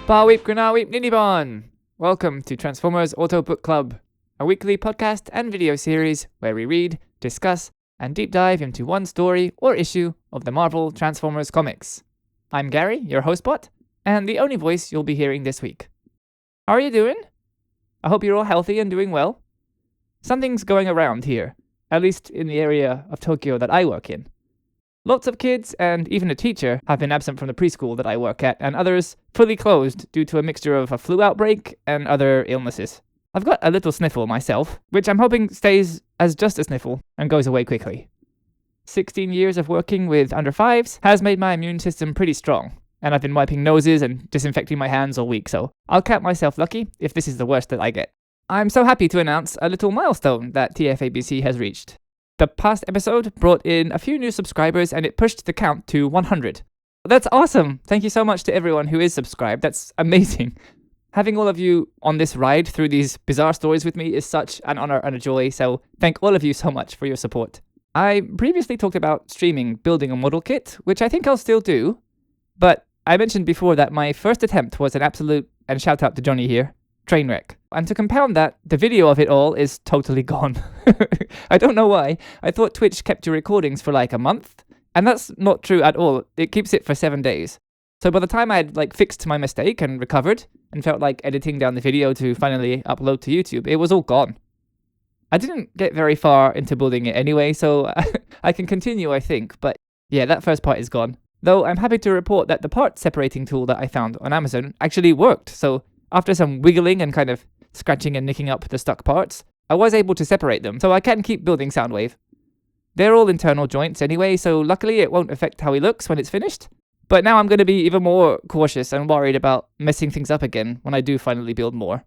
Bar weep, Granagh weep, Nini bon! Welcome to Transformers AutoBook Club, a weekly podcast and video series where we read, discuss, and deep dive into one story or issue of the Marvel Transformers comics. I'm Gary, your host bot, and the only voice you'll be hearing this week. How are you doing? I hope you're all healthy and doing well. Something's going around here, at least in the area of Tokyo that I work in. Lots of kids and even a teacher have been absent from the preschool that I work at, and others fully closed due to a mixture of a flu outbreak and other illnesses. I've got a little sniffle myself, which I'm hoping stays as just a sniffle and goes away quickly. 16 years of working with under 5s has made my immune system pretty strong, and I've been wiping noses and disinfecting my hands all week, so I'll count myself lucky if this is the worst that I get. I'm so happy to announce a little milestone that TFABC has reached. The past episode brought in a few new subscribers and it pushed the count to 100. That's awesome! Thank you so much to everyone who is subscribed. That's amazing. Having all of you on this ride through these bizarre stories with me is such an honor and a joy, so thank all of you so much for your support. I previously talked about streaming building a model kit, which I think I'll still do, but I mentioned before that my first attempt was an absolute, and shout out to Johnny here, train wreck. And to compound that, the video of it all is totally gone. I don't know why. I thought Twitch kept your recordings for like a month, and that's not true at all. It keeps it for 7 days. So by the time I had fixed my mistake and recovered, and felt like editing down the video to finally upload to YouTube, it was all gone. I didn't get very far into building it anyway, so I can continue, I think, but yeah, that first part is gone. Though I'm happy to report that the part separating tool that I found on Amazon actually worked, so after some wiggling and kind of scratching and nicking up the stuck parts, I was able to separate them, so I can keep building Soundwave. They're all internal joints anyway, so luckily it won't affect how he looks when it's finished. But now I'm going to be even more cautious and worried about messing things up again when I do finally build more.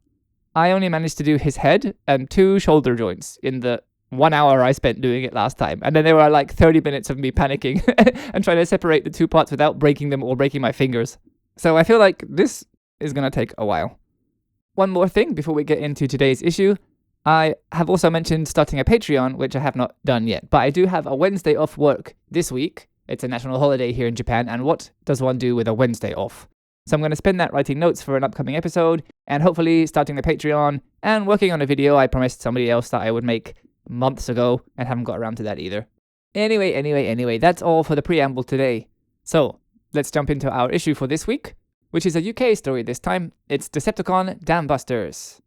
I only managed to do his head and 2 shoulder joints in the 1 hour I spent doing it last time, and then there were like 30 minutes of me panicking and trying to separate the 2 parts without breaking them or breaking my fingers. So I feel like this is going to take a while. One more thing before we get into today's issue. I have also mentioned starting a Patreon, which I have not done yet, but I do have a Wednesday off work this week. It's a national holiday here in Japan, and what does one do with a Wednesday off? So I'm going to spend that writing notes for an upcoming episode, and hopefully starting the Patreon, and working on a video I promised somebody else that I would make months ago, and haven't got around to that either. Anyway, that's all for the preamble today. So, let's jump into our issue for this week, which is a UK story this time. It's Decepticon Dam-busters.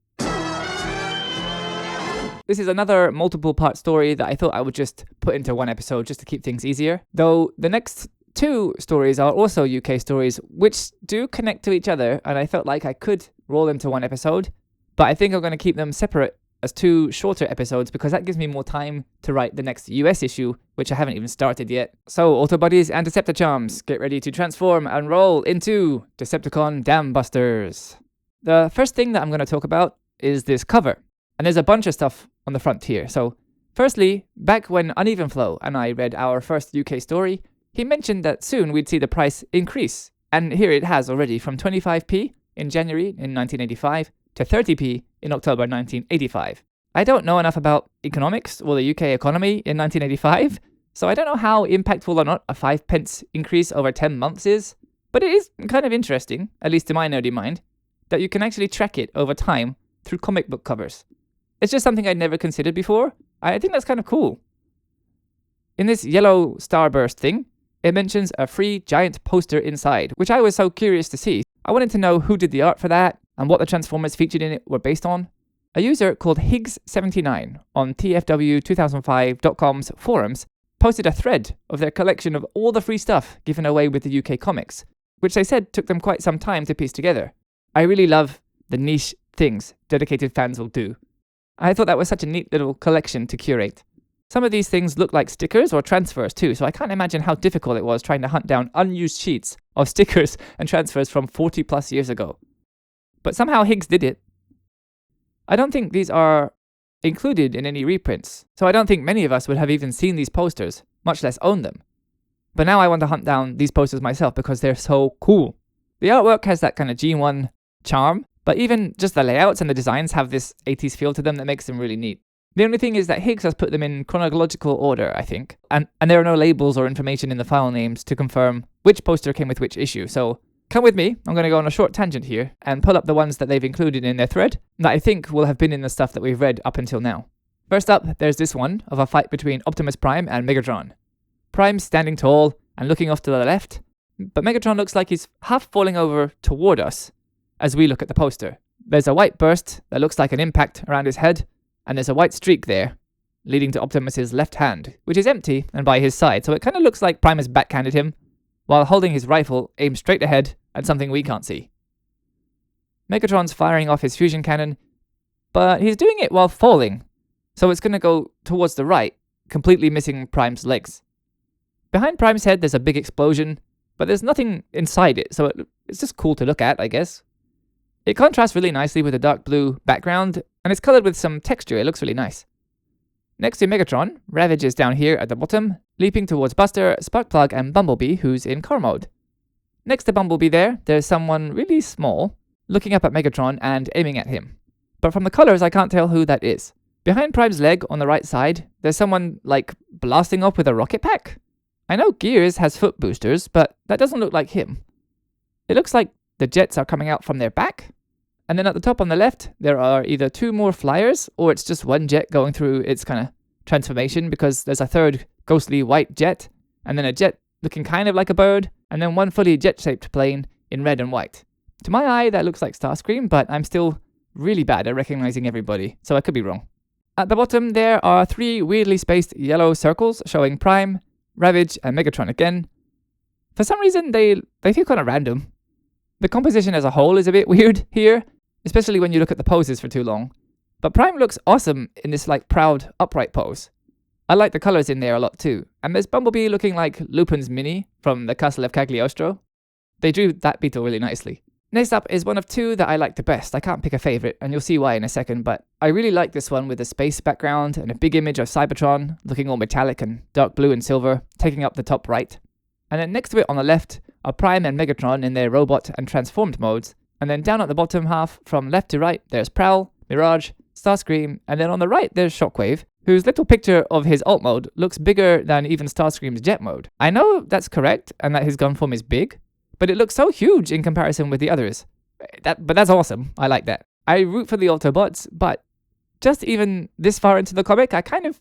This is another multiple part story that I thought I would just put into one episode just to keep things easier. Though the next 2 stories are also UK stories, which do connect to each other, and I felt like I could roll into one episode, but I think I'm going to keep them separate as 2 shorter episodes because that gives me more time to write the next US issue, which I haven't even started yet. So, Autobuddies and Decepticons, get ready to transform and roll into Decepticon Dam-busters. The first thing that I'm going to talk about is this cover, and there's a bunch of stuff on the front here. So, firstly, back when Uneven Flow and I read our first UK story, he mentioned that soon we'd see the price increase, and here it has already, from 25p in January in 1985 to 30p in October 1985. I don't know enough about economics or the UK economy in 1985, so I don't know how impactful or not a 5p increase over 10 months is, but it is kind of interesting, at least to my nerdy mind, that you can actually track it over time through comic book covers. It's just something I'd never considered before. I think that's kind of cool. In this yellow starburst thing, it mentions a free giant poster inside, which I was so curious to see. I wanted to know who did the art for that, and what the Transformers featured in it were based on. A user called Higgs79 on TFW2005.com's forums posted a thread of their collection of all the free stuff given away with the UK comics, which they said took them quite some time to piece together. I really love the niche things dedicated fans will do. I thought that was such a neat little collection to curate. Some of these things look like stickers or transfers too, so I can't imagine how difficult it was trying to hunt down unused sheets of stickers and transfers from 40 plus years ago. But somehow Higgs did it. I don't think these are included in any reprints, so I don't think many of us would have even seen these posters, much less own them. But now I want to hunt down these posters myself because they're so cool. The artwork has that kind of G1 charm, but even just the layouts and the designs have this 80s feel to them that makes them really neat. The only thing is that Higgs has put them in chronological order, I think, and there are no labels or information in the file names to confirm which poster came with which issue, so Come with me, I'm going to go on a short tangent here and pull up the ones that they've included in their thread that I think will have been in the stuff that we've read up until now. First up, there's this one of a fight between Optimus Prime and Megatron. Prime's standing tall and looking off to the left, but Megatron looks like he's half falling over toward us as we look at the poster. There's a white burst that looks like an impact around his head, and there's a white streak there, leading to Optimus's left hand, which is empty and by his side, so it kind of looks like Prime has backhanded him, while holding his rifle aimed straight ahead at something we can't see. Megatron's firing off his fusion cannon, but he's doing it while falling, so it's going to go towards the right, completely missing Prime's legs. Behind Prime's head there's a big explosion, but there's nothing inside it, so it's just cool to look at, I guess. It contrasts really nicely with a dark blue background, and it's coloured with some texture. It looks really nice. Next to Megatron, Ravage is down here at the bottom, leaping towards Buster, Sparkplug, and Bumblebee, who's in car mode. Next to Bumblebee there's someone really small, looking up at Megatron and aiming at him. But from the colours, I can't tell who that is. Behind Prime's leg on the right side, there's someone, blasting off with a rocket pack? I know Gears has foot boosters, but that doesn't look like him. It looks like the jets are coming out from their back. And then at the top on the left, there are either two more flyers, or it's just one jet going through its kind of transformation, because there's a third ghostly white jet, and then a jet looking kind of like a bird, and then one fully jet-shaped plane in red and white. To my eye, that looks like Starscream, but I'm still really bad at recognizing everybody, so I could be wrong. At the bottom, there are three weirdly spaced yellow circles showing Prime, Ravage, and Megatron again. For some reason, they feel kind of random. The composition as a whole is a bit weird here, especially when you look at the poses for too long. But Prime looks awesome in this proud, upright pose. I like the colours in there a lot too. And there's Bumblebee looking like Lupin's Mini from the Castle of Cagliostro. They drew that beetle really nicely. Next up is one of two that I like the best. I can't pick a favourite, and you'll see why in a second, but I really like this one with a space background and a big image of Cybertron, looking all metallic and dark blue and silver, taking up the top right. And then next to it on the left are Prime and Megatron in their robot and transformed modes. And then down at the bottom half, from left to right, there's Prowl, Mirage, Starscream, and then on the right there's Shockwave, whose little picture of his alt mode looks bigger than even Starscream's jet mode. I know that's correct, and that his gun form is big, but it looks so huge in comparison with the others. But that's awesome. I like that. I root for the Autobots, but just even this far into the comic, I kind of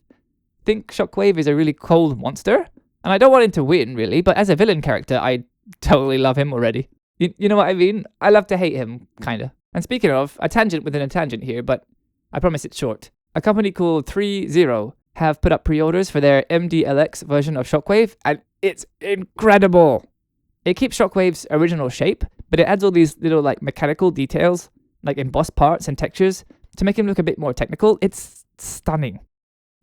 think Shockwave is a really cold monster. And I don't want him to win, really, but as a villain character, I totally love him already. You know what I mean? I love to hate him, kinda. And speaking of, a tangent within a tangent here, but I promise it's short. A company called 30 have put up pre-orders for their MDLX version of Shockwave, and it's incredible! It keeps Shockwave's original shape, but it adds all these little mechanical details, like embossed parts and textures, to make him look a bit more technical. It's stunning.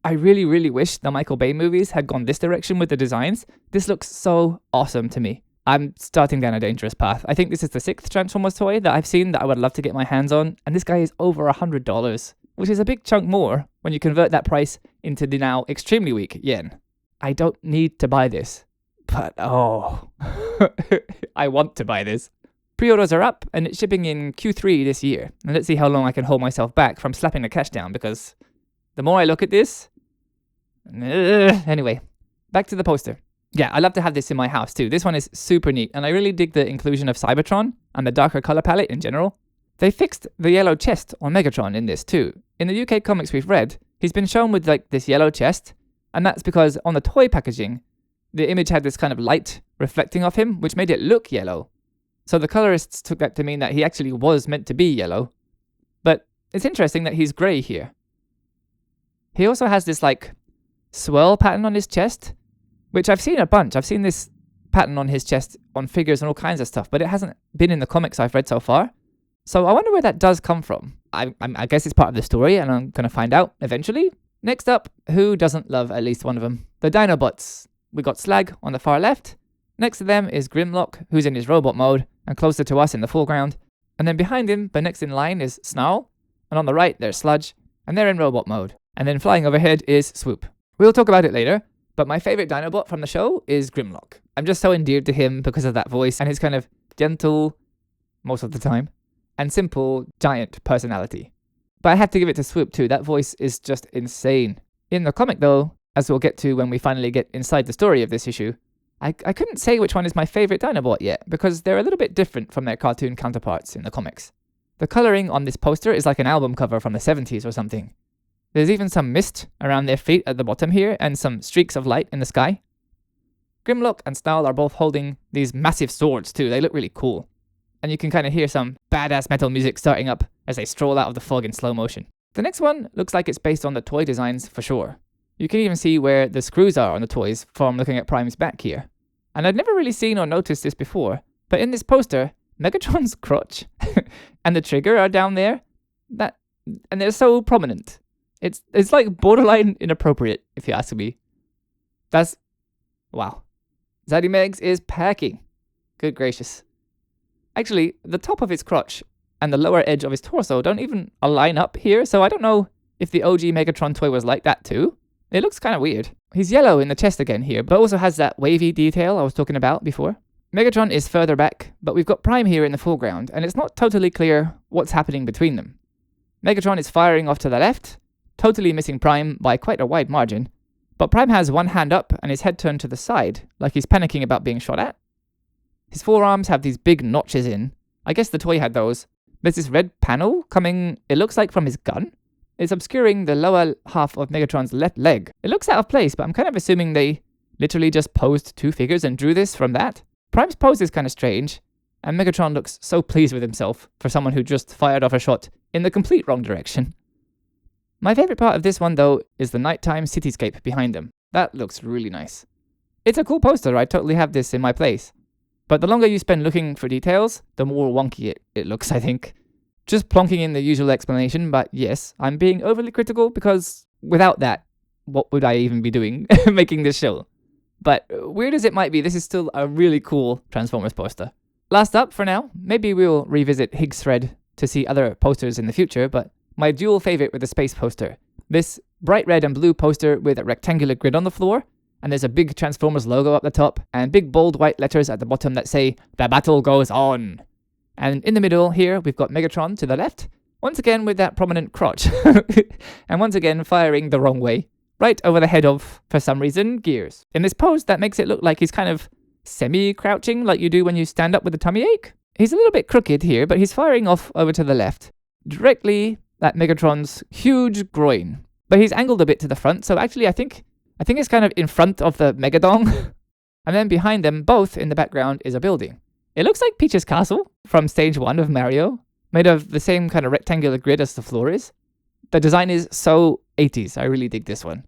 I really, really wish the Michael Bay movies had gone this direction with the designs. This looks so awesome to me. I'm starting down a dangerous path. I think this is the 6th Transformers toy that I've seen that I would love to get my hands on, and this guy is over $100, which is a big chunk more when you convert that price into the now extremely weak yen. I don't need to buy this, but oh, I want to buy this. Pre-orders are up, and it's shipping in Q3 this year, and let's see how long I can hold myself back from slapping the cash down, because the more I look at this... Anyway, back to the poster. Yeah, I love to have this in my house too. This one is super neat, and I really dig the inclusion of Cybertron and the darker color palette in general. They fixed the yellow chest on Megatron in this too. In the UK comics we've read, he's been shown with this yellow chest, and that's because on the toy packaging, the image had this kind of light reflecting off him, which made it look yellow. So the colorists took that to mean that he actually was meant to be yellow. But it's interesting that he's grey here. He also has this swirl pattern on his chest, which I've seen a bunch. I've seen this pattern on his chest on figures and all kinds of stuff, but it hasn't been in the comics I've read so far. So I wonder where that does come from. I guess it's part of the story, and I'm going to find out eventually. Next up, who doesn't love at least one of them? The Dinobots. We got Slag on the far left. Next to them is Grimlock, who's in his robot mode, and closer to us in the foreground. And then behind him, but next in line, is Snarl. And on the right, there's Sludge, and they're in robot mode. And then flying overhead is Swoop. We'll talk about it later, but my favourite Dinobot from the show is Grimlock. I'm just so endeared to him because of that voice and his kind of gentle, most of the time, and simple, giant personality. But I have to give it to Swoop too. That voice is just insane. In the comic though, as we'll get to when we finally get inside the story of this issue, I couldn't say which one is my favorite Dinobot yet, because they're a little bit different from their cartoon counterparts in the comics. The colouring on this poster is like an album cover from the 70s or something. There's even some mist around their feet at the bottom here, and some streaks of light in the sky. Grimlock and Snarl are both holding these massive swords too. They look really cool. And you can kind of hear some badass metal music starting up as they stroll out of the fog in slow motion. The next one looks like it's based on the toy designs for sure. You can even see where the screws are on the toys from looking at Prime's back here. And I'd never really seen or noticed this before, but in this poster, Megatron's crotch and the trigger are down there. And they're so prominent. It's like borderline inappropriate, if you ask me. Wow. Zaddy Megs is packing. Good gracious. Actually, the top of his crotch and the lower edge of his torso don't even align up here, so I don't know if the OG Megatron toy was like that too. It looks kind of weird. He's yellow in the chest again here, but also has that wavy detail I was talking about before. Megatron is further back, but we've got Prime here in the foreground, and it's not totally clear what's happening between them. Megatron is firing off to the left, totally missing Prime by quite a wide margin, but Prime has one hand up and his head turned to the side, like he's panicking about being shot at. His forearms have these big notches in. I guess the toy had those. There's this red panel coming, it looks like from his gun. It's obscuring the lower half of Megatron's left leg. It looks out of place, but I'm kind of assuming they literally just posed two figures and drew this from that. Prime's pose is kind of strange, and Megatron looks so pleased with himself for someone who just fired off a shot in the complete wrong direction. My favorite part of this one, though, is the nighttime cityscape behind them. That looks really nice. It's a cool poster, I totally have this in my place. But the longer you spend looking for details, the more wonky it looks, I think. Just plonking in the usual explanation, but yes, I'm being overly critical because without that, what would I even be doing making this show? But weird as it might be, this is still a really cool Transformers poster. Last up for now, maybe we'll revisit Higgs Thread to see other posters in the future, but my dual favorite with the space poster. This bright red and blue poster with a rectangular grid on the floor, and there's a big Transformers logo up the top, and big bold white letters at the bottom that say, "The battle goes on." And in the middle here, we've got Megatron to the left, once again with that prominent crotch, and once again firing the wrong way, right over the head of, for some reason, Gears. In this pose, that makes it look like he's kind of semi-crouching, like you do when you stand up with a tummy ache. He's a little bit crooked here, but he's firing off over to the left, directly at Megatron's huge groin. But he's angled a bit to the front, so actually I think it's kind of in front of the Megadong. And then behind them, both in the background, is a building. It looks like Peach's Castle from stage 1 of Mario, made of the same kind of rectangular grid as the floor is. The design is so 80s, I really dig this one.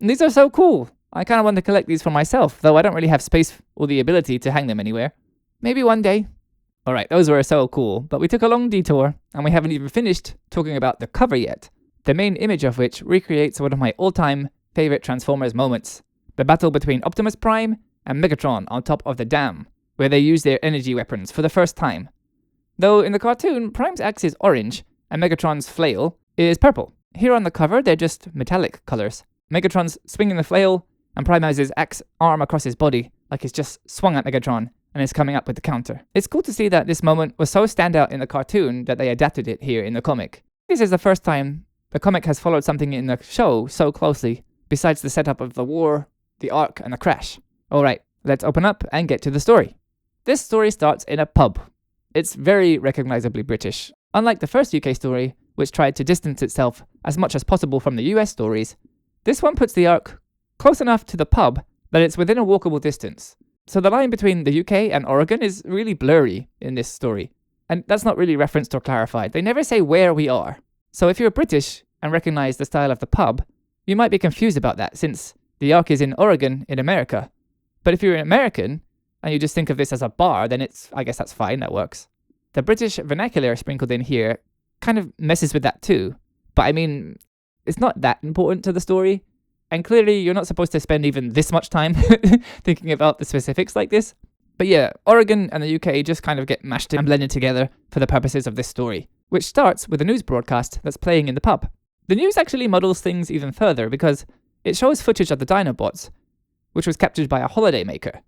And these are so cool. I kind of want to collect these for myself, though I don't really have space or the ability to hang them anywhere. Maybe one day. Alright, those were so cool, but we took a long detour, and we haven't even finished talking about the cover yet, the main image of which recreates one of my all-time favorite Transformers moments, the battle between Optimus Prime and Megatron on top of the dam, where they use their energy weapons for the first time. Though in the cartoon, Prime's axe is orange, and Megatron's flail is purple. Here on the cover, they're just metallic colors. Megatron's swinging the flail, and Prime has his axe arm across his body, like he's just swung at Megatron, and is coming up with the counter. It's cool to see that this moment was so standout in the cartoon that they adapted it here in the comic. This is the first time the comic has followed something in the show so closely, besides the setup of the war, the arc, and the crash. Alright, let's open up and get to the story. This story starts in a pub. It's very recognizably British. Unlike the first UK story, which tried to distance itself as much as possible from the US stories, this one puts the arc close enough to the pub that it's within a walkable distance. So the line between the UK and Oregon is really blurry in this story. And that's not really referenced or clarified. They never say where we are. So if you're British and recognize the style of the pub, you might be confused about that since the arc is in Oregon in America. But if you're an American and you just think of this as a bar, then I guess that's fine, that works. The British vernacular sprinkled in here kind of messes with that too. But I mean, it's not that important to the story. And clearly you're not supposed to spend even this much time thinking about the specifics like this. But yeah, Oregon and the UK just kind of get mashed and blended together for the purposes of this story, which starts with a news broadcast that's playing in the pub. The news actually muddles things even further because it shows footage of the Dinobots, which was captured by a holidaymaker.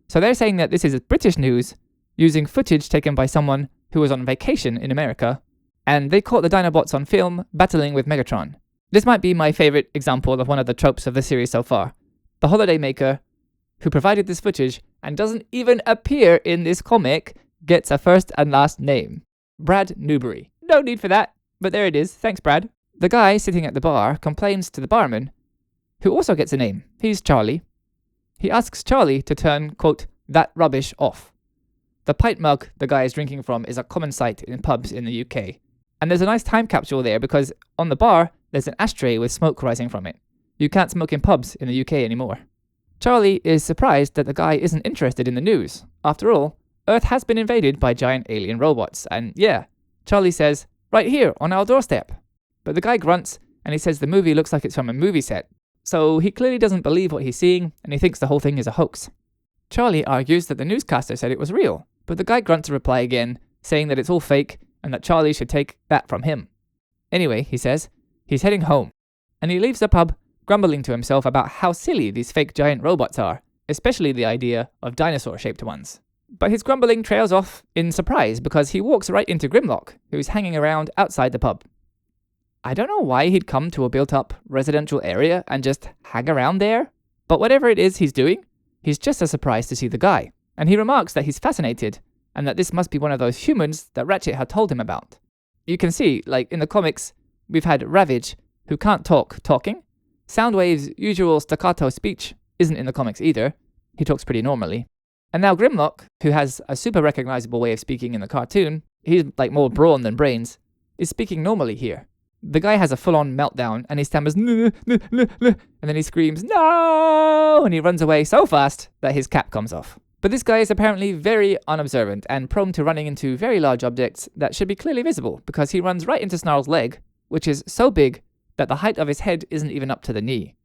So they're saying that this is British news using footage taken by someone who was on vacation in America, and they caught the Dinobots on film battling with Megatron. This might be my favorite example of one of the tropes of the series so far. The holidaymaker who provided this footage and doesn't even appear in this comic, gets a first and last name. Brad Newbury. No need for that, but there it is. Thanks, Brad. The guy sitting at the bar complains to the barman, who also gets a name. He's Charlie. He asks Charlie to turn, quote, that rubbish off. The pint mug the guy is drinking from is a common sight in pubs in the UK. And there's a nice time capsule there because on the bar, there's an ashtray with smoke rising from it. You can't smoke in pubs in the UK anymore. Charlie is surprised that the guy isn't interested in the news. After all, Earth has been invaded by giant alien robots. And yeah, Charlie says, right here on our doorstep. But the guy grunts and he says the movie looks like it's from a movie set. So he clearly doesn't believe what he's seeing and he thinks the whole thing is a hoax. Charlie argues that the newscaster said it was real. But the guy grunts a reply again, saying that it's all fake and that Charlie should take that from him. Anyway, he says, he's heading home. And he leaves the pub, grumbling to himself about how silly these fake giant robots are, especially the idea of dinosaur-shaped ones. But his grumbling trails off in surprise because he walks right into Grimlock, who's hanging around outside the pub. I don't know why he'd come to a built-up residential area and just hang around there, but whatever it is he's doing, he's just as surprised to see the guy. And he remarks that he's fascinated, and that this must be one of those humans that Ratchet had told him about. You can see, like in the comics, we've had Ravage, who can't talk, talking. Soundwave's usual staccato speech isn't in the comics either. He talks pretty normally. And now Grimlock, who has a super recognizable way of speaking in the cartoon, he's like more brawn than brains, is speaking normally here. The guy has a full-on meltdown, and he stammers, "Nuh, nuh, nuh, nuh," and then he screams, "No!" and he runs away so fast that his cap comes off. But this guy is apparently very unobservant and prone to running into very large objects that should be clearly visible because he runs right into Snarl's leg, which is so big that the height of his head isn't even up to the knee.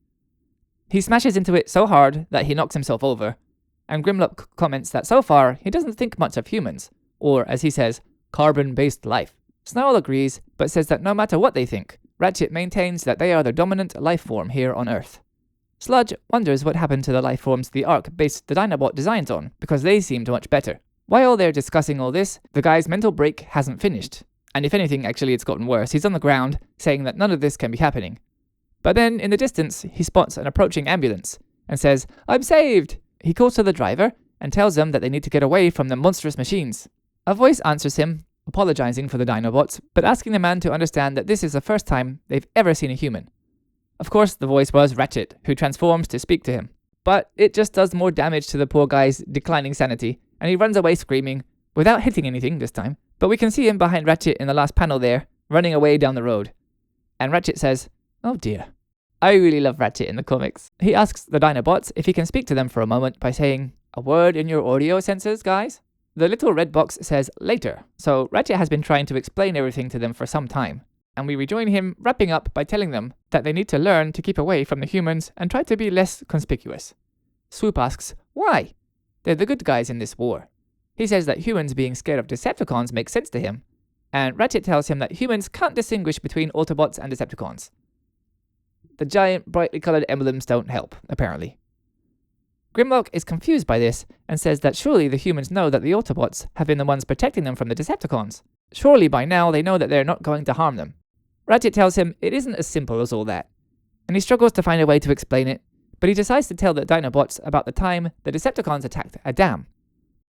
He smashes into it so hard that he knocks himself over, and Grimlock comments that so far he doesn't think much of humans, or as he says, carbon-based life. Snarl agrees, but says that no matter what they think, Ratchet maintains that they are the dominant life form here on Earth. Sludge wonders what happened to the life forms the Ark based the Dinobot designs on, because they seemed much better. While they're discussing all this, the guy's mental break hasn't finished. And if anything, actually it's gotten worse. He's on the ground, saying that none of this can be happening. But then, in the distance, he spots an approaching ambulance, and says, "I'm saved!" He calls to the driver, and tells them that they need to get away from the monstrous machines. A voice answers him, apologizing for the Dinobots, but asking the man to understand that this is the first time they've ever seen a human. Of course, the voice was Ratchet, who transforms to speak to him. But it just does more damage to the poor guy's declining sanity, and he runs away screaming, without hitting anything this time. But we can see him behind Ratchet in the last panel there, running away down the road. And Ratchet says, "Oh dear." I really love Ratchet in the comics. He asks the Dinobots if he can speak to them for a moment by saying, "A word in your audio sensors, guys?" The little red box says later, so Ratchet has been trying to explain everything to them for some time. And we rejoin him wrapping up by telling them that they need to learn to keep away from the humans and try to be less conspicuous. Swoop asks, why? They're the good guys in this war. He says that humans being scared of Decepticons makes sense to him, and Ratchet tells him that humans can't distinguish between Autobots and Decepticons. The giant, brightly coloured emblems don't help, apparently. Grimlock is confused by this and says that surely the humans know that the Autobots have been the ones protecting them from the Decepticons. Surely by now they know that they're not going to harm them. Ratchet tells him it isn't as simple as all that, and he struggles to find a way to explain it, but he decides to tell the Dinobots about the time the Decepticons attacked a dam.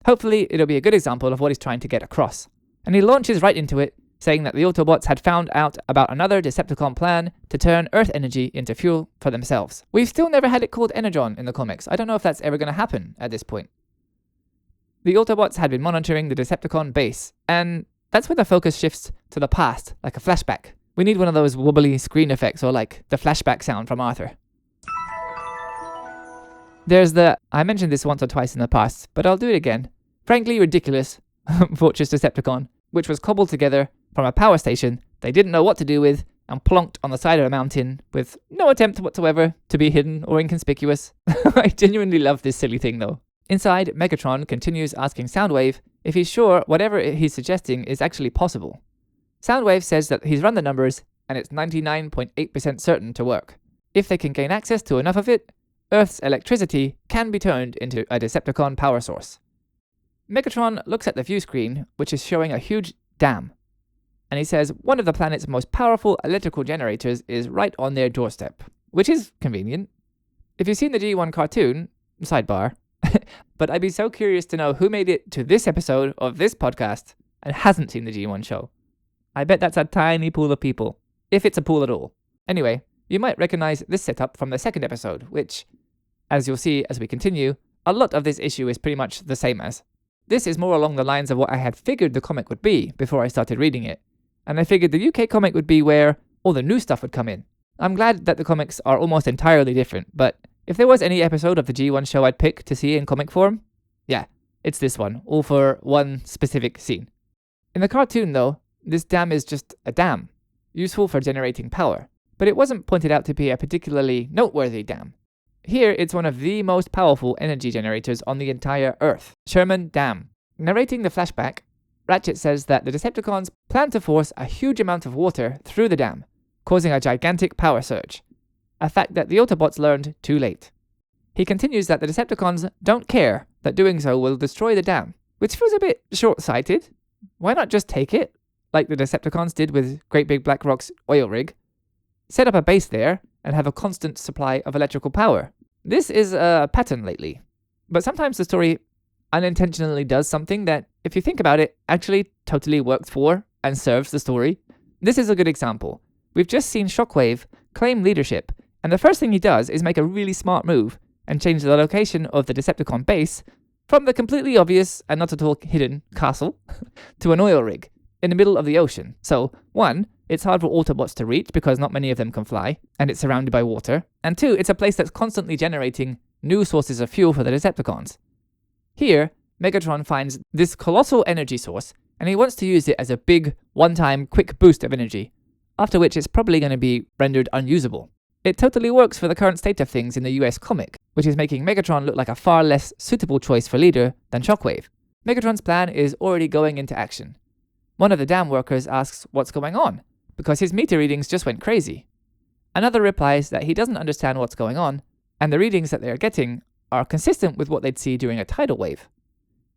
Hopefully it'll be a good example of what he's trying to get across. And he launches right into it, saying that the Autobots had found out about another Decepticon plan to turn Earth energy into fuel for themselves. We've still never had it called Energon in the comics. I don't know if that's ever going to happen at this point. The Autobots had been monitoring the Decepticon base, and that's where the focus shifts to the past, like a flashback. We need one of those wobbly screen effects, or like the flashback sound from Arthur. There's I mentioned this once or twice in the past, but I'll do it again, frankly ridiculous Fortress Decepticon, which was cobbled together from a power station they didn't know what to do with, and plonked on the side of a mountain with no attempt whatsoever to be hidden or inconspicuous. I genuinely love this silly thing though. Inside, Megatron continues asking Soundwave if he's sure whatever he's suggesting is actually possible. Soundwave says that he's run the numbers and it's 99.8% certain to work. If they can gain access to enough of it, Earth's electricity can be turned into a Decepticon power source. Megatron looks at the view screen, which is showing a huge dam, and he says one of the planet's most powerful electrical generators is right on their doorstep, which is convenient. If you've seen the G1 cartoon, Sidebar. But I'd be so curious to know who made it to this episode of this podcast and hasn't seen the G1 show. I bet that's a tiny pool of people, if it's a pool at all. Anyway, you might recognize this setup from the second episode, which, as you'll see as we continue, a lot of this issue is pretty much the same as. This is more along the lines of what I had figured the comic would be before I started reading it, and I figured the UK comic would be where all the new stuff would come in. I'm glad that the comics are almost entirely different, but if there was any episode of the G1 show I'd pick to see in comic form, yeah, it's this one, all for one specific scene. In the cartoon though, this dam is just a dam, useful for generating power, but it wasn't pointed out to be a particularly noteworthy dam. Here, it's one of the most powerful energy generators on the entire Earth, Sherman Dam. Narrating the flashback, Ratchet says that the Decepticons plan to force a huge amount of water through the dam, causing a gigantic power surge, a fact that the Autobots learned too late. He continues that the Decepticons don't care that doing so will destroy the dam, which feels a bit short-sighted. Why not just take it, like the Decepticons did with Great Big Blackrock's oil rig, set up a base there, and have a constant supply of electrical power? This is a pattern lately, but sometimes the story unintentionally does something that, if you think about it, actually totally works for and serves the story. This is a good example. We've just seen Shockwave claim leadership, and the first thing he does is make a really smart move and change the location of the Decepticon base from the completely obvious and not at all hidden castle to an oil rig in the middle of the ocean. So, 1, it's hard for Autobots to reach because not many of them can fly, and it's surrounded by water. And 2, it's a place that's constantly generating new sources of fuel for the Decepticons. Here, Megatron finds this colossal energy source, and he wants to use it as a big, one-time, quick boost of energy, after which it's probably going to be rendered unusable. It totally works for the current state of things in the US comic, which is making Megatron look like a far less suitable choice for leader than Shockwave. Megatron's plan is already going into action. One of the dam workers asks what's going on, because his meter readings just went crazy. Another replies that he doesn't understand what's going on, and the readings that they are getting are consistent with what they'd see during a tidal wave.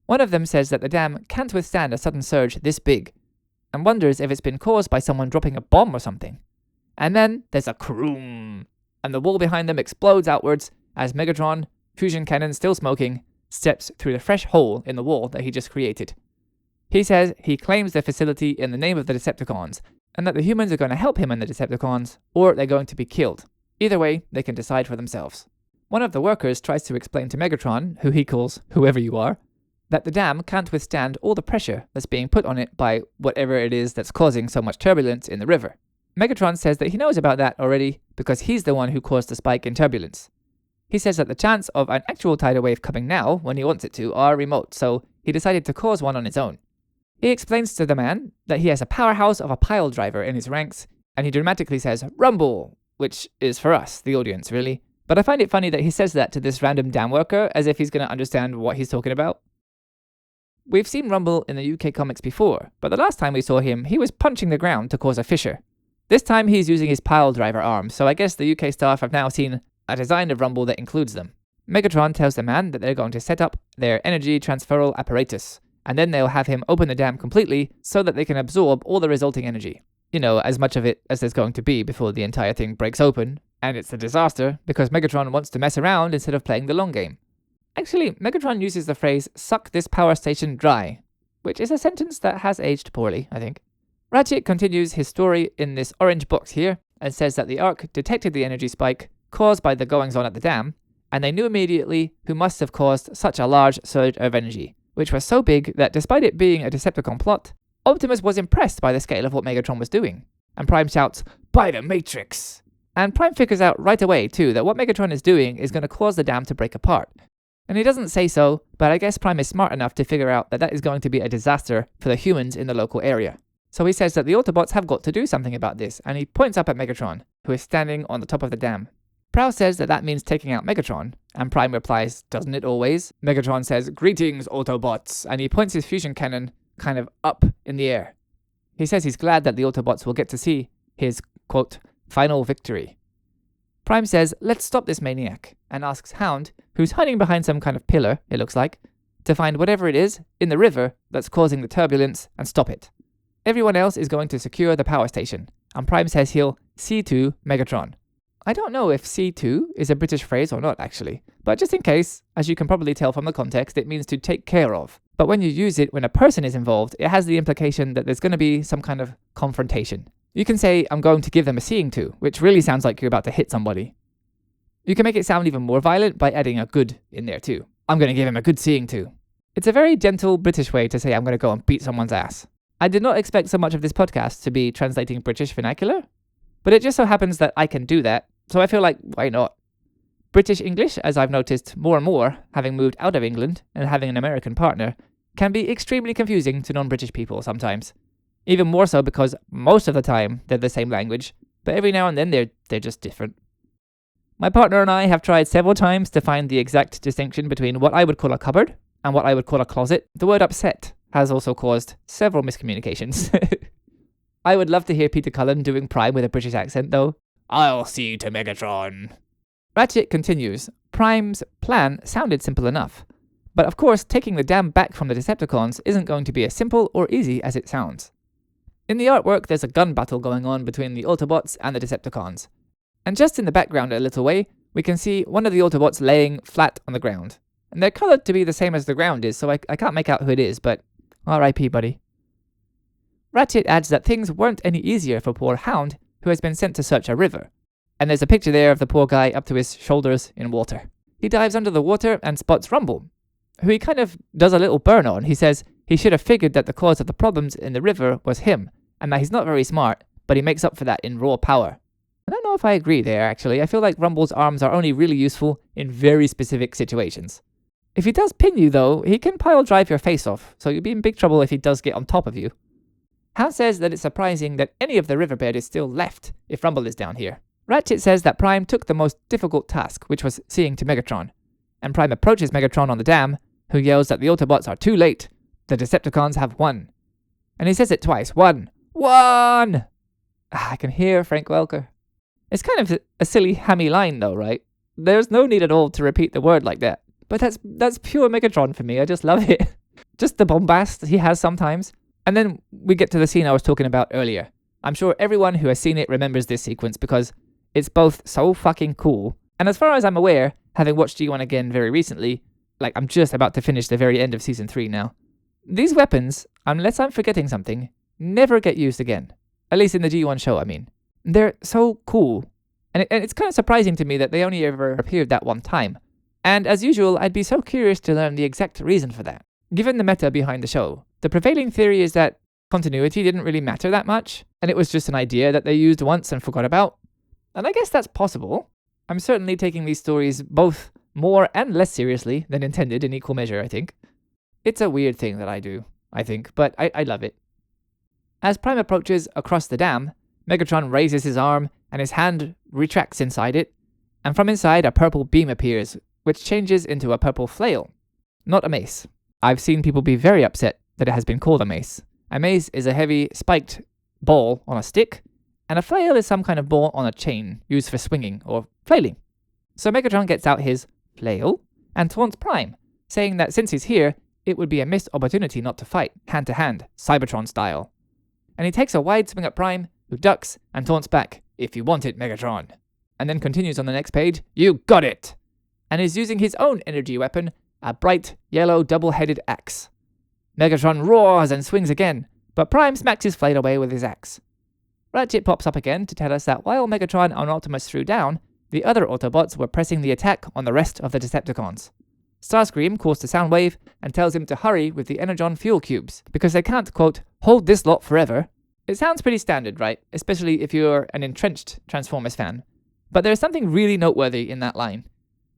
One of them says that the dam can't withstand a sudden surge this big, and wonders if it's been caused by someone dropping a bomb or something. And then there's a kroom, and the wall behind them explodes outwards as Megatron, fusion cannon still smoking, steps through the fresh hole in the wall that he just created. He says he claims the facility in the name of the Decepticons, and that the humans are going to help him and the Decepticons, or they're going to be killed. Either way, they can decide for themselves. One of the workers tries to explain to Megatron, who he calls whoever you are, that the dam can't withstand all the pressure that's being put on it by whatever it is that's causing so much turbulence in the river. Megatron says that he knows about that already because he's the one who caused the spike in turbulence. He says that the chance of an actual tidal wave coming now, when he wants it to, are remote, so he decided to cause one on his own. He explains to the man that he has a powerhouse of a pile driver in his ranks, and he dramatically says, "Rumble," which is for us, the audience, really. But I find it funny that he says that to this random dam worker as if he's going to understand what he's talking about. We've seen Rumble in the UK comics before, but the last time we saw him, he was punching the ground to cause a fissure. This time he's using his pile driver arm, so I guess the UK staff have now seen a design of Rumble that includes them. Megatron tells the man that they're going to set up their energy transferal apparatus, and then they'll have him open the dam completely so that they can absorb all the resulting energy. You know, as much of it as there's going to be before the entire thing breaks open, and it's a disaster because Megatron wants to mess around instead of playing the long game. Actually, Megatron uses the phrase, "suck this power station dry," which is a sentence that has aged poorly, I think. Ratchet continues his story in this orange box here, and says that the Ark detected the energy spike caused by the goings-on at the dam, and they knew immediately who must have caused such a large surge of energy, which was so big that despite it being a Decepticon plot, Optimus was impressed by the scale of what Megatron was doing. And Prime shouts, "By the Matrix!" And Prime figures out right away, too, that what Megatron is doing is going to cause the dam to break apart. And he doesn't say so, but I guess Prime is smart enough to figure out that that is going to be a disaster for the humans in the local area. So he says that the Autobots have got to do something about this, and he points up at Megatron, who is standing on the top of the dam. Prowl says that that means taking out Megatron, and Prime replies, "Doesn't it always?" Megatron says, "Greetings, Autobots," and he points his fusion cannon kind of up in the air. He says he's glad that the Autobots will get to see his, quote, "final victory." Prime says, "Let's stop this maniac," and asks Hound, who's hiding behind some kind of pillar, it looks like, to find whatever it is in the river that's causing the turbulence and stop it. Everyone else is going to secure the power station, and Prime says he'll see to Megatron. I don't know if C2 is a British phrase or not actually, but just in case, as you can probably tell from the context, it means to take care of. But when you use it when a person is involved, it has the implication that there's going to be some kind of confrontation. You can say, I'm going to give them a seeing to, which really sounds like you're about to hit somebody. You can make it sound even more violent by adding a good in there too. I'm going to give him a good seeing to. It's a very gentle British way to say I'm going to go and beat someone's ass. I did not expect so much of this podcast to be translating British vernacular, but it just so happens that I can do that, so I feel like, why not? British English, as I've noticed more and more, having moved out of England and having an American partner, can be extremely confusing to non-British people sometimes. Even more so because most of the time they're the same language, but every now and then they're just different. My partner and I have tried several times to find the exact distinction between what I would call a cupboard and what I would call a closet. The word upset has also caused several miscommunications. I would love to hear Peter Cullen doing Prime with a British accent though. I'll see you to Megatron. Ratchet continues. Prime's plan sounded simple enough. But of course, taking the dam back from the Decepticons isn't going to be as simple or easy as it sounds. In the artwork, there's a gun battle going on between the Autobots and the Decepticons. And just in the background a little way, we can see one of the Autobots laying flat on the ground. And they're coloured to be the same as the ground is, so I can't make out who it is, but R.I.P. buddy. Ratchet adds that things weren't any easier for poor Hound, who has been sent to search a river. And there's a picture there of the poor guy up to his shoulders in water. He dives under the water and spots Rumble, who he kind of does a little burn on. He says he should have figured that the cause of the problems in the river was him, and that he's not very smart, but he makes up for that in raw power. I don't know if I agree there, actually. I feel like Rumble's arms are only really useful in very specific situations. If he does pin you, though, he can pile drive your face off, so you'll be in big trouble if he does get on top of you. Hound says that it's surprising that any of the riverbed is still left if Rumble is down here. Ratchet says that Prime took the most difficult task, which was seeing to Megatron. And Prime approaches Megatron on the dam, who yells that the Autobots are too late. The Decepticons have won. And he says it twice. Won! Won! I can hear Frank Welker. It's kind of a silly hammy line though, right? There's no need at all to repeat the word like that. But that's pure Megatron for me. I just love it. Just the bombast he has sometimes. And then we get to the scene I was talking about earlier. I'm sure everyone who has seen it remembers this sequence because it's both so fucking cool. And as far as I'm aware, having watched G1 again very recently, like I'm just about to finish the very end of Season 3 now. These weapons, unless I'm forgetting something, never get used again. At least in the G1 show, I mean. They're so cool. And it's kind of surprising to me that they only ever appeared that one time. And as usual, I'd be so curious to learn the exact reason for that. Given the meta behind the show, the prevailing theory is that continuity didn't really matter that much, and it was just an idea that they used once and forgot about. And I guess that's possible. I'm certainly taking these stories both more and less seriously than intended in equal measure, I think. It's a weird thing that I do, I think, but I love it. As Prime approaches across the dam, Megatron raises his arm and his hand retracts inside it, and from inside a purple beam appears, which changes into a purple flail. Not a mace. I've seen people be very upset that it has been called a mace. A mace is a heavy, spiked ball on a stick, and a flail is some kind of ball on a chain used for swinging or flailing. So Megatron gets out his flail and taunts Prime, saying that since he's here, it would be a missed opportunity not to fight, hand-to-hand, Cybertron style. And he takes a wide swing at Prime, who ducks and taunts back, "If you want it, Megatron." And then continues on the next page, "You got it!" And is using his own energy weapon, a bright, yellow, double-headed axe. Megatron roars and swings again, but Prime smacks his flail away with his axe. Ratchet pops up again to tell us that while Megatron and Optimus threw down, the other Autobots were pressing the attack on the rest of the Decepticons. Starscream calls to Soundwave and tells him to hurry with the Energon fuel cubes, because they can't, quote, hold this lot forever. It sounds pretty standard, right? Especially if you're an entrenched Transformers fan. But there's something really noteworthy in that line.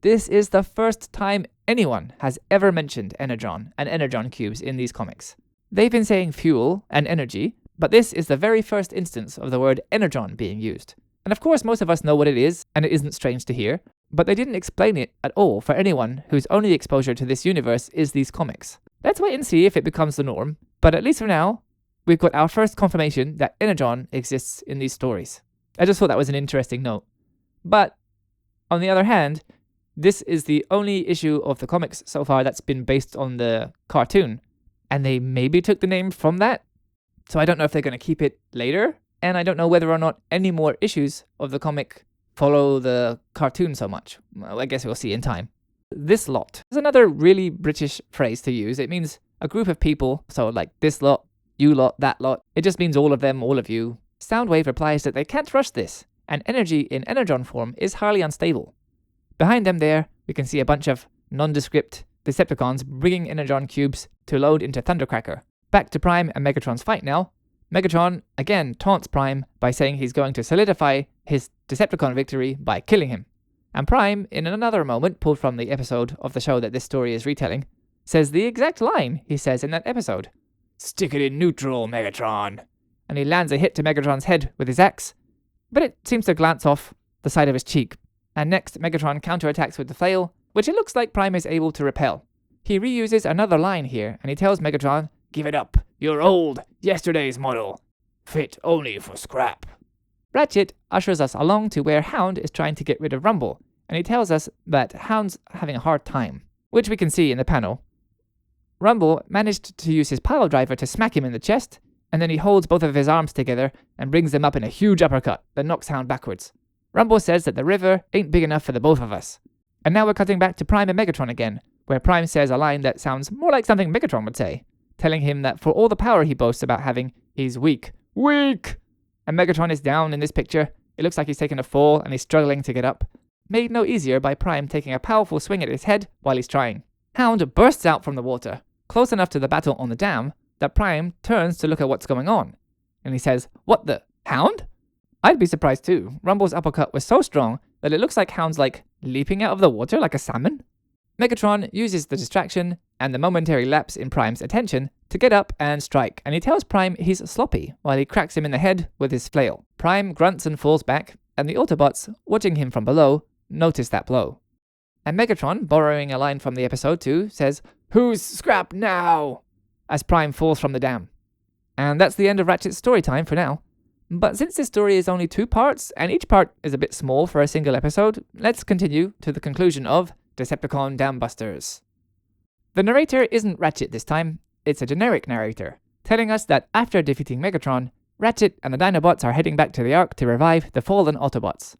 This is the first time anyone has ever mentioned Energon and Energon cubes in these comics. They've been saying fuel and energy, but this is the very first instance of the word Energon being used. And of course most of us know what it is, and it isn't strange to hear, but they didn't explain it at all for anyone whose only exposure to this universe is these comics. Let's wait and see if it becomes the norm, but at least for now, we've got our first confirmation that Energon exists in these stories. I just thought that was an interesting note. But, on the other hand, this is the only issue of the comics so far that's been based on the cartoon, and they maybe took the name from that, so I don't know if they're going to keep it later, and I don't know whether or not any more issues of the comic follow the cartoon so much. Well, I guess we'll see in time. This lot is another really British phrase to use. It means a group of people, so like this lot, you lot, that lot. It just means all of them, all of you. Soundwave replies that they can't rush this, and energy in energon form is highly unstable. Behind them there, we can see a bunch of nondescript Decepticons bringing energon cubes to load into Thundercracker. Back to Prime and Megatron's fight now. Megatron again taunts Prime by saying he's going to solidify his Decepticon victory by killing him. And Prime, in another moment pulled from the episode of the show that this story is retelling, says the exact line he says in that episode. "Stick it in neutral, Megatron." And he lands a hit to Megatron's head with his axe, but it seems to glance off the side of his cheek. And next, Megatron counterattacks with the flail, which it looks like Prime is able to repel. He reuses another line here, and he tells Megatron, "Give it up. You're old. Yesterday's model. Fit only for scrap." Ratchet ushers us along to where Hound is trying to get rid of Rumble, and he tells us that Hound's having a hard time, which we can see in the panel. Rumble managed to use his pile driver to smack him in the chest, and then he holds both of his arms together and brings them up in a huge uppercut that knocks Hound backwards. Rumble says that the river ain't big enough for the both of us. And now we're cutting back to Prime and Megatron again, where Prime says a line that sounds more like something Megatron would say, telling him that for all the power he boasts about having, he's weak. Weak! And Megatron is down in this picture. It looks like he's taken a fall and he's struggling to get up, made no easier by Prime taking a powerful swing at his head while he's trying. Hound bursts out from the water, close enough to the battle on the dam that Prime turns to look at what's going on. And he says, "What the? Hound?" I'd be surprised too. Rumble's uppercut was so strong that it looks like Hound's like leaping out of the water like a salmon. Megatron uses the distraction and the momentary lapse in Prime's attention to get up and strike, and he tells Prime he's sloppy while he cracks him in the head with his flail. Prime grunts and falls back, and the Autobots, watching him from below, notice that blow. And Megatron, borrowing a line from the episode too, says, "Who's scrap now?" as Prime falls from the dam. And that's the end of Ratchet's story time for now. But since this story is only 2 parts, and each part is a bit small for a single episode, let's continue to the conclusion of Decepticon Dam-busters. The narrator isn't Ratchet this time, it's a generic narrator, telling us that after defeating Megatron, Ratchet and the Dinobots are heading back to the Ark to revive the fallen Autobots.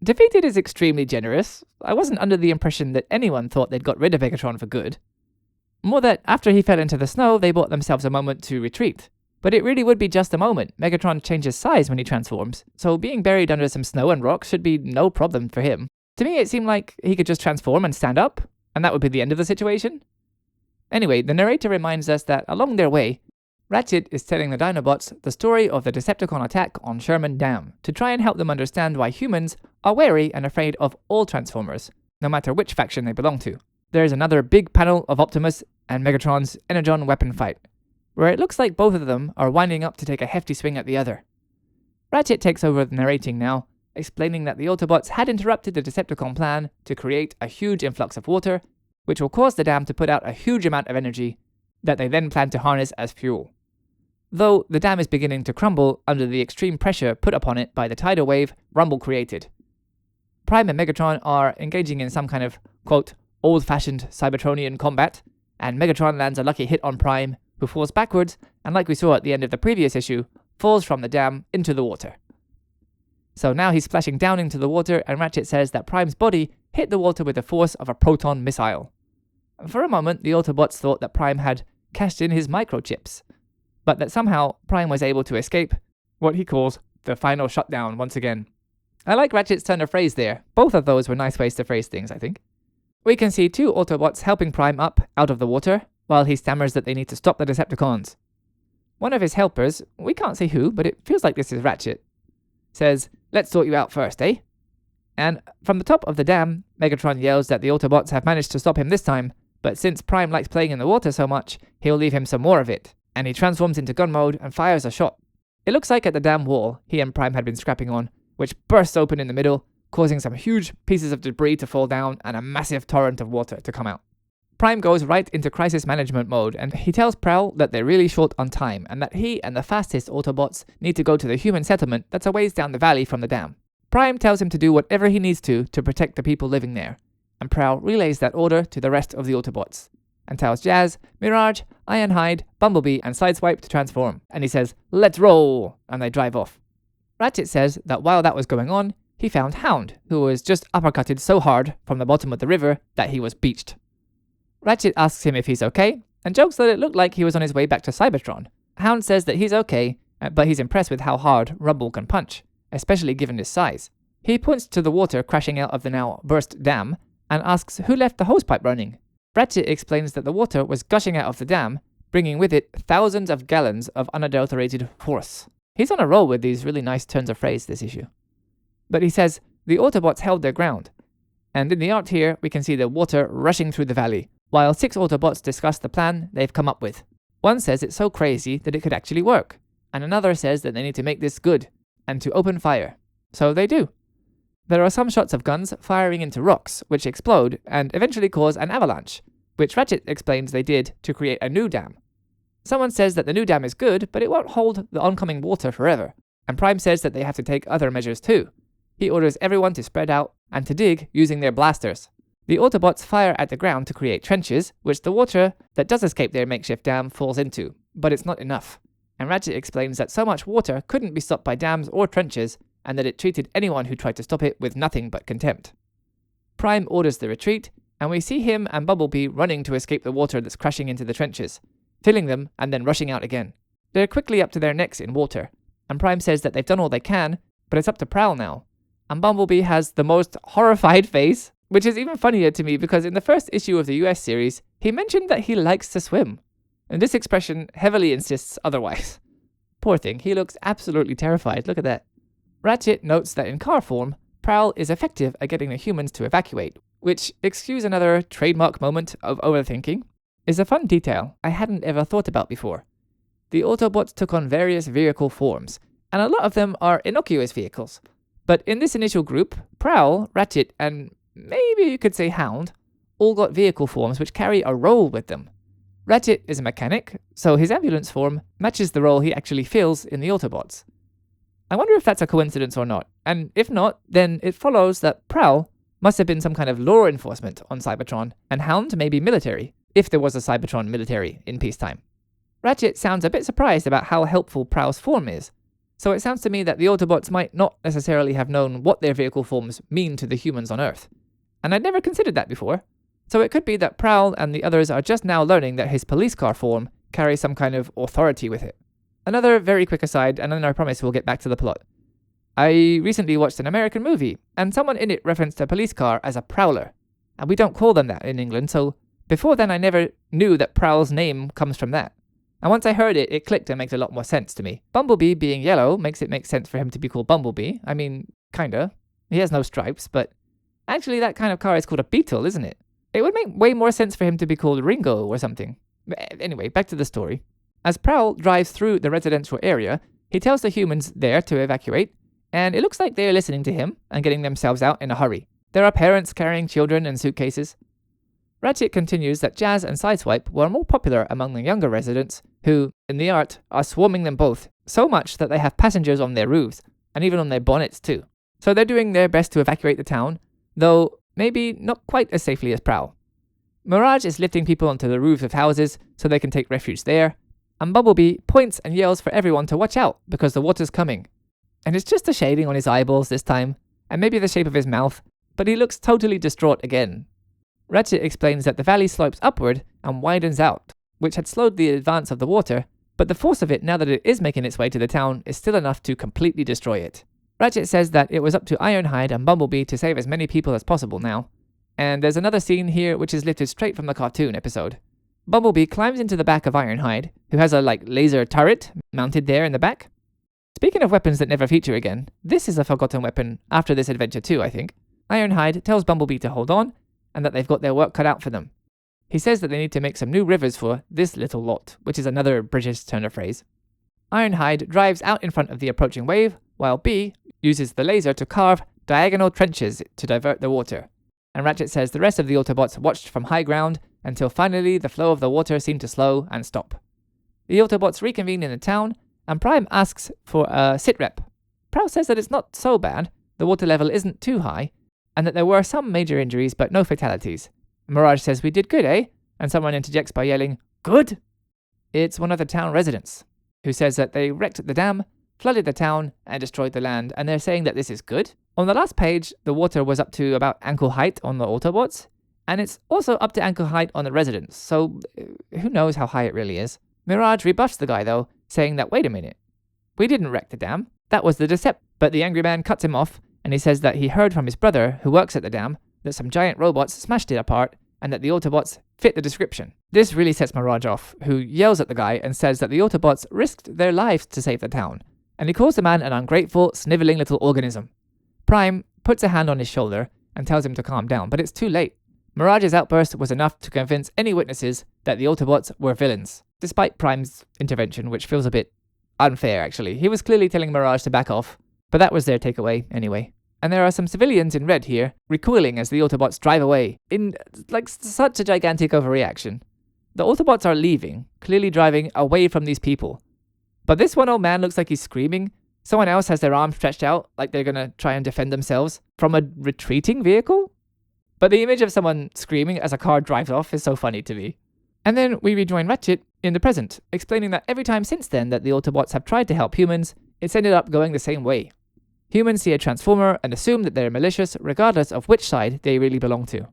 Defeated is extremely generous. I wasn't under the impression that anyone thought they'd got rid of Megatron for good. More that after he fell into the snow, they bought themselves a moment to retreat. But it really would be just a moment. Megatron changes size when he transforms, so being buried under some snow and rocks should be no problem for him. To me, it seemed like he could just transform and stand up, and that would be the end of the situation. Anyway, the narrator reminds us that along their way, Ratchet is telling the Dinobots the story of the Decepticon attack on Sherman Dam to try and help them understand why humans are wary and afraid of all Transformers, no matter which faction they belong to. There is another big panel of Optimus and Megatron's Energon weapon fight, where it looks like both of them are winding up to take a hefty swing at the other. Ratchet takes over the narrating now, explaining that the Autobots had interrupted the Decepticon plan to create a huge influx of water, which will cause the dam to put out a huge amount of energy that they then plan to harness as fuel. Though the dam is beginning to crumble under the extreme pressure put upon it by the tidal wave Rumble created. Prime and Megatron are engaging in some kind of, quote, old-fashioned Cybertronian combat, and Megatron lands a lucky hit on Prime, who falls backwards, and like we saw at the end of the previous issue, falls from the dam into the water. So now he's splashing down into the water, and Ratchet says that Prime's body hit the water with the force of a proton missile. For a moment, the Autobots thought that Prime had cashed in his microchips, but that somehow Prime was able to escape what he calls the final shutdown once again. I like Ratchet's turn of phrase there. Both of those were nice ways to phrase things, I think. We can see 2 Autobots helping Prime up out of the water, while he stammers that they need to stop the Decepticons. One of his helpers, we can't see who, but it feels like this is Ratchet, says, "Let's sort you out first, eh?" And from the top of the dam, Megatron yells that the Autobots have managed to stop him this time, but since Prime likes playing in the water so much, he'll leave him some more of it, and he transforms into gun mode and fires a shot. It looks like at the dam wall he and Prime had been scrapping on, which bursts open in the middle, causing some huge pieces of debris to fall down and a massive torrent of water to come out. Prime goes right into crisis management mode, and he tells Prowl that they're really short on time, and that he and the fastest Autobots need to go to the human settlement that's a ways down the valley from the dam. Prime tells him to do whatever he needs to protect the people living there, and Prowl relays that order to the rest of the Autobots, and tells Jazz, Mirage, Ironhide, Bumblebee, and Sideswipe to transform, and he says, "Let's roll!" and they drive off. Ratchet says that while that was going on, he he found Hound, who was just uppercutted so hard from the bottom of the river that he was beached. Ratchet asks him if he's okay, and jokes that it looked like he was on his way back to Cybertron. Hound says that he's okay, but he's impressed with how hard Rubble can punch, especially given his size. He points to the water crashing out of the now burst dam, and asks who left the hosepipe running. Ratchet explains that the water was gushing out of the dam, bringing with it thousands of gallons of unadulterated force. He's on a roll with these really nice turns of phrase this issue. But he says the Autobots held their ground. And in the art here, we can see the water rushing through the valley, while 6 Autobots discuss the plan they've come up with. One says it's so crazy that it could actually work, and another says that they need to make this good, and to open fire. So they do. There are some shots of guns firing into rocks, which explode and eventually cause an avalanche, which Ratchet explains they did to create a new dam. Someone says that the new dam is good, but it won't hold the oncoming water forever, and Prime says that they have to take other measures too. He orders everyone to spread out and to dig using their blasters. The Autobots fire at the ground to create trenches, which the water that does escape their makeshift dam falls into, but it's not enough. And Ratchet explains that so much water couldn't be stopped by dams or trenches, and that it treated anyone who tried to stop it with nothing but contempt. Prime orders the retreat, and we see him and Bumblebee running to escape the water that's crashing into the trenches, filling them and then rushing out again. They're quickly up to their necks in water, and Prime says that they've done all they can, but it's up to Prowl now. And Bumblebee has the most horrified face, which is even funnier to me because in the first issue of the US series, he mentioned that he likes to swim, and this expression heavily insists otherwise. Poor thing, he looks absolutely terrified, look at that. Ratchet notes that in car form, Prowl is effective at getting the humans to evacuate, which, excuse another trademark moment of overthinking, is a fun detail I hadn't ever thought about before. The Autobots took on various vehicle forms, and a lot of them are innocuous vehicles. But in this initial group, Prowl, Ratchet, and maybe you could say Hound, all got vehicle forms which carry a role with them. Ratchet is a mechanic, so his ambulance form matches the role he actually fills in the Autobots. I wonder if that's a coincidence or not, and if not, then it follows that Prowl must have been some kind of law enforcement on Cybertron, and Hound may be military, if there was a Cybertron military in peacetime. Ratchet sounds a bit surprised about how helpful Prowl's form is, so it sounds to me that the Autobots might not necessarily have known what their vehicle forms mean to the humans on Earth. And I'd never considered that before, so it could be that Prowl and the others are just now learning that his police car form carries some kind of authority with it. Another very quick aside, and then I promise we'll get back to the plot. I recently watched an American movie, and someone in it referenced a police car as a prowler. And we don't call them that in England, so before then I never knew that Prowl's name comes from that. And once I heard it, it clicked and makes a lot more sense to me. Bumblebee being yellow makes it make sense for him to be called Bumblebee. I mean, kinda. He has no stripes, but actually that kind of car is called a Beetle, isn't it? It would make way more sense for him to be called Ringo or something. Anyway, back to the story. As Prowl drives through the residential area, he tells the humans there to evacuate, and it looks like they're listening to him and getting themselves out in a hurry. There are parents carrying children in suitcases. Ratchet continues that Jazz and Sideswipe were more popular among the younger residents, who, in the art, are swarming them both, so much that they have passengers on their roofs, and even on their bonnets too. So they're doing their best to evacuate the town, though maybe not quite as safely as Prowl. Mirage is lifting people onto the roofs of houses so they can take refuge there, and Bumblebee points and yells for everyone to watch out because the water's coming. And it's just the shading on his eyeballs this time, and maybe the shape of his mouth, but he looks totally distraught again. Ratchet explains that the valley slopes upward and widens out, which had slowed the advance of the water, but the force of it now that it is making its way to the town is still enough to completely destroy it. Ratchet says that it was up to Ironhide and Bumblebee to save as many people as possible now, and there's another scene here which is lifted straight from the cartoon episode. Bumblebee climbs into the back of Ironhide, who has a laser turret mounted there in the back. Speaking of weapons that never feature again, this is a forgotten weapon after this adventure too, I think. Ironhide tells Bumblebee to hold on, and that they've got their work cut out for them. He says that they need to make some new rivers for this little lot, which is another British turn of phrase. Ironhide drives out in front of the approaching wave, while B uses the laser to carve diagonal trenches to divert the water. And Ratchet says the rest of the Autobots watched from high ground until finally the flow of the water seemed to slow and stop. The Autobots reconvene in the town, and Prime asks for a sitrep. Prowl says that it's not so bad, the water level isn't too high, and that there were some major injuries but no fatalities. Mirage says we did good, eh? And someone interjects by yelling, "Good?" It's one of the town residents, who says that they wrecked the dam, flooded the town, and destroyed the land, and they're saying that this is good. On the last page, the water was up to about ankle height on the Autobots, and it's also up to ankle height on the residents, so who knows how high it really is. Mirage rebuffs the guy though, saying that wait a minute, we didn't wreck the dam, that was the Decept. But the angry man cuts him off, and he says that he heard from his brother, who works at the dam, that some giant robots smashed it apart, and that the Autobots fit the description. This really sets Mirage off, who yells at the guy and says that the Autobots risked their lives to save the town, and he calls the man an ungrateful, sniveling little organism. Prime puts a hand on his shoulder and tells him to calm down, but it's too late. Mirage's outburst was enough to convince any witnesses that the Autobots were villains, despite Prime's intervention, which feels a bit unfair actually. He was clearly telling Mirage to back off, but that was their takeaway anyway. And there are some civilians in red here, recoiling as the Autobots drive away, in such a gigantic overreaction. The Autobots are leaving, clearly driving away from these people. But this one old man looks like he's screaming. Someone else has their arms stretched out, like they're gonna try and defend themselves from a retreating vehicle? But the image of someone screaming as a car drives off is so funny to me. And then we rejoin Ratchet in the present, explaining that every time since then that the Autobots have tried to help humans, it's ended up going the same way. Humans see a transformer and assume that they're malicious regardless of which side they really belong to.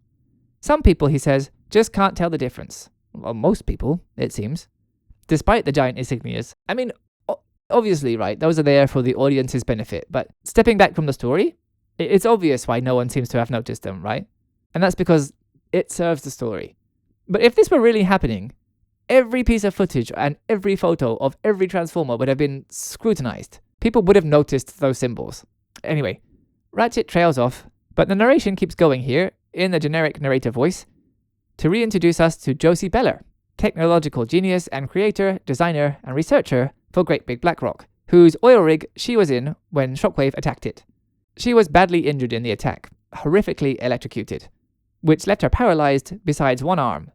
Some people, he says, just can't tell the difference. Well, most people, it seems. Despite the giant insignias. I mean, obviously, right, those are there for the audience's benefit, but stepping back from the story, it's obvious why no one seems to have noticed them, right? And that's because it serves the story. But if this were really happening, every piece of footage and every photo of every Transformer would have been scrutinized. People would have noticed those symbols. Anyway, Ratchet trails off, but the narration keeps going here, in the generic narrator voice, to reintroduce us to Josie Beller, technological genius and creator, designer, and researcher for Great Big Blackrock, whose oil rig she was in when Shockwave attacked it. She was badly injured in the attack, horrifically electrocuted, which left her paralyzed besides one arm.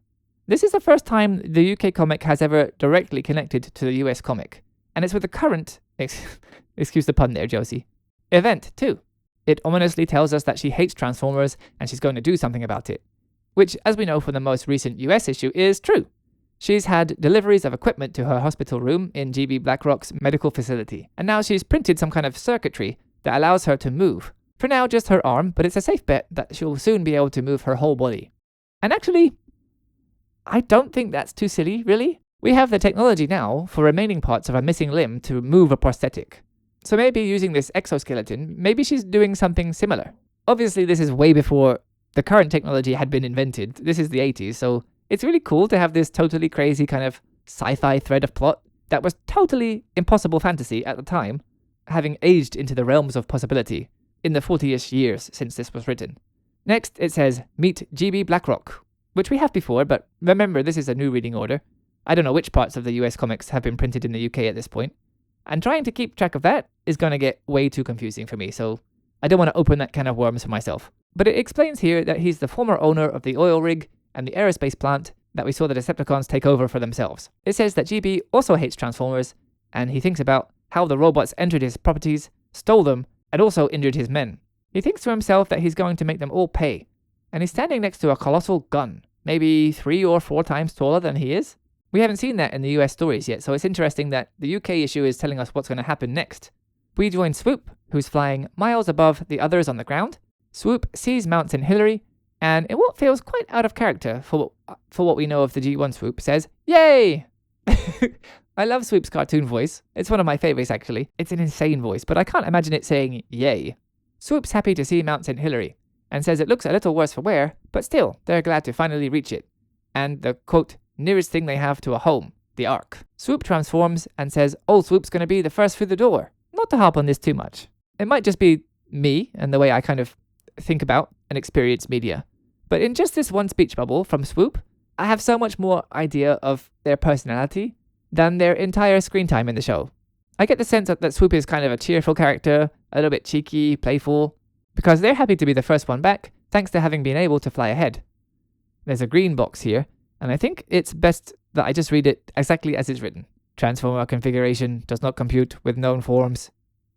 This is the first time the UK comic has ever directly connected to the US comic, and it's with the current, excuse the pun there, Josie, event too. It ominously tells us that she hates Transformers and she's going to do something about it, which, as we know from the most recent US issue, is true. She's had deliveries of equipment to her hospital room in GB Blackrock's medical facility, and now she's printed some kind of circuitry that allows her to move. For now, just her arm, but it's a safe bet that she'll soon be able to move her whole body. And actually, I don't think that's too silly, really. We have the technology now for remaining parts of a missing limb to move a prosthetic. So maybe using this exoskeleton, maybe she's doing something similar. Obviously, this is way before the current technology had been invented. This is the 80s, so it's really cool to have this totally crazy kind of sci-fi thread of plot that was totally impossible fantasy at the time, having aged into the realms of possibility in the 40-ish years since this was written. Next, it says, meet GB Blackrock, which we have before, but remember, this is a new reading order. I don't know which parts of the US comics have been printed in the UK at this point, and trying to keep track of that is going to get way too confusing for me, so I don't want to open that can of worms for myself. But it explains here that he's the former owner of the oil rig and the aerospace plant that we saw the Decepticons take over for themselves. It says that GB also hates Transformers, and he thinks about how the robots entered his properties, stole them, and also injured his men. He thinks to himself that he's going to make them all pay, and he's standing next to a colossal gun, maybe 3 or 4 times taller than he is. We haven't seen that in the US stories yet, so it's interesting that the UK issue is telling us what's going to happen next. We join Swoop, who's flying miles above the others on the ground. Swoop sees Mount St. Hilary, and in what feels quite out of character for what we know of the G1 Swoop, says, "Yay!" I love Swoop's cartoon voice. It's one of my favorites, actually. It's an insane voice, but I can't imagine it saying yay. Swoop's happy to see Mount St. Hilary, and says it looks a little worse for wear, but still, they're glad to finally reach it. And the, quote, nearest thing they have to a home, the Ark. Swoop transforms and says old Swoop's gonna be the first through the door. Not to harp on this too much. It might just be me and the way I kind of think about and experience media. But in just this one speech bubble from Swoop, I have so much more idea of their personality than their entire screen time in the show. I get the sense that Swoop is kind of a cheerful character, a little bit cheeky, playful, because they're happy to be the first one back, thanks to having been able to fly ahead. There's a green box here, and I think it's best that I just read it exactly as it's written. Transformer configuration does not compute with known forms.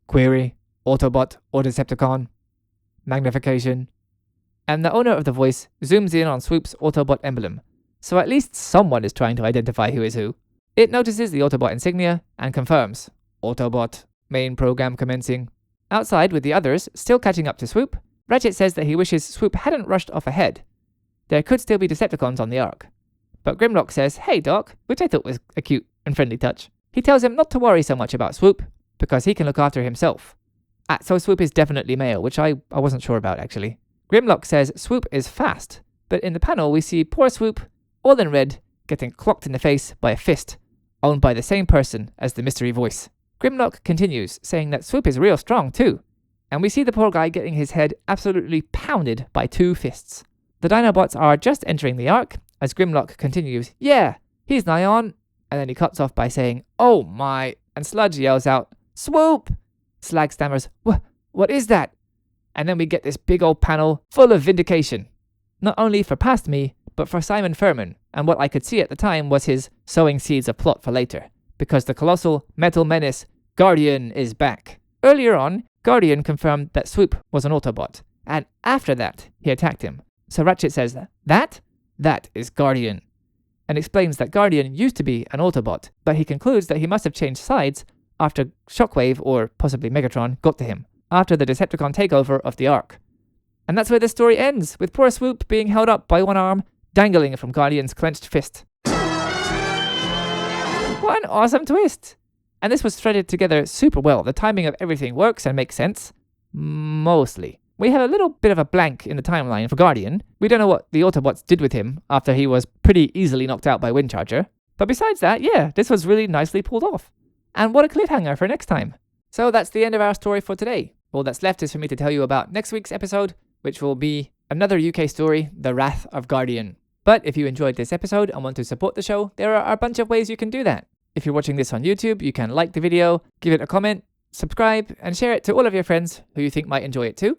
Query, Autobot or Decepticon. Magnification. And the owner of the voice zooms in on Swoop's Autobot emblem, so at least someone is trying to identify who is who. It notices the Autobot insignia and confirms, Autobot, main program commencing. Outside with the others, still catching up to Swoop, Ratchet says that he wishes Swoop hadn't rushed off ahead. There could still be Decepticons on the Ark. But Grimlock says, "Hey Doc," which I thought was a cute and friendly touch. He tells him not to worry so much about Swoop, because he can look after himself. So Swoop is definitely male, which I wasn't sure about actually. Grimlock says Swoop is fast, but in the panel we see poor Swoop, all in red, getting clocked in the face by a fist, owned by the same person as the mystery voice. Grimlock continues, saying that Swoop is real strong too, and we see the poor guy getting his head absolutely pounded by 2 fists. The Dinobots are just entering the Ark, as Grimlock continues, "Yeah, he's nigh on," and then he cuts off by saying, "Oh my," and Sludge yells out, "Swoop!" Slag stammers, What is that?" And then we get this big old panel full of vindication. Not only for past me, but for Simon Furman, and what I could see at the time was his sowing seeds of plot for later, because the colossal metal menace Guardian is back. Earlier on, Guardian confirmed that Swoop was an Autobot, and after that, he attacked him. So Ratchet says, That is Guardian, and explains that Guardian used to be an Autobot, but he concludes that he must have changed sides after Shockwave, or possibly Megatron, got to him, after the Decepticon takeover of the Ark. And that's where the story ends, with poor Swoop being held up by one arm, dangling from Guardian's clenched fist. What an awesome twist! And this was threaded together super well. The timing of everything works and makes sense. Mostly. We have a little bit of a blank in the timeline for Guardian. We don't know what the Autobots did with him after he was pretty easily knocked out by Windcharger. But besides that, yeah, this was really nicely pulled off. And what a cliffhanger for next time. So that's the end of our story for today. All that's left is for me to tell you about next week's episode, which will be another UK story, The Wrath of Guardian. But if you enjoyed this episode and want to support the show, there are a bunch of ways you can do that. If you're watching this on YouTube, you can like the video, give it a comment, subscribe, and share it to all of your friends who you think might enjoy it too.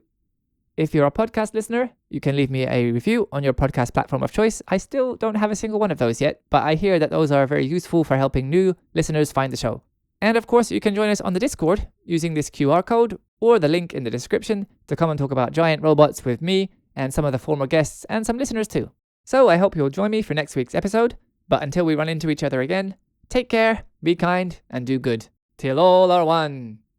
If you're a podcast listener, you can leave me a review on your podcast platform of choice. I still don't have a single one of those yet, but I hear that those are very useful for helping new listeners find the show. And of course, you can join us on the Discord using this QR code or the link in the description to come and talk about giant robots with me and some of the former guests and some listeners too. So I hope you'll join me for next week's episode, but until we run into each other again, take care, be kind, and do good. Till all are one.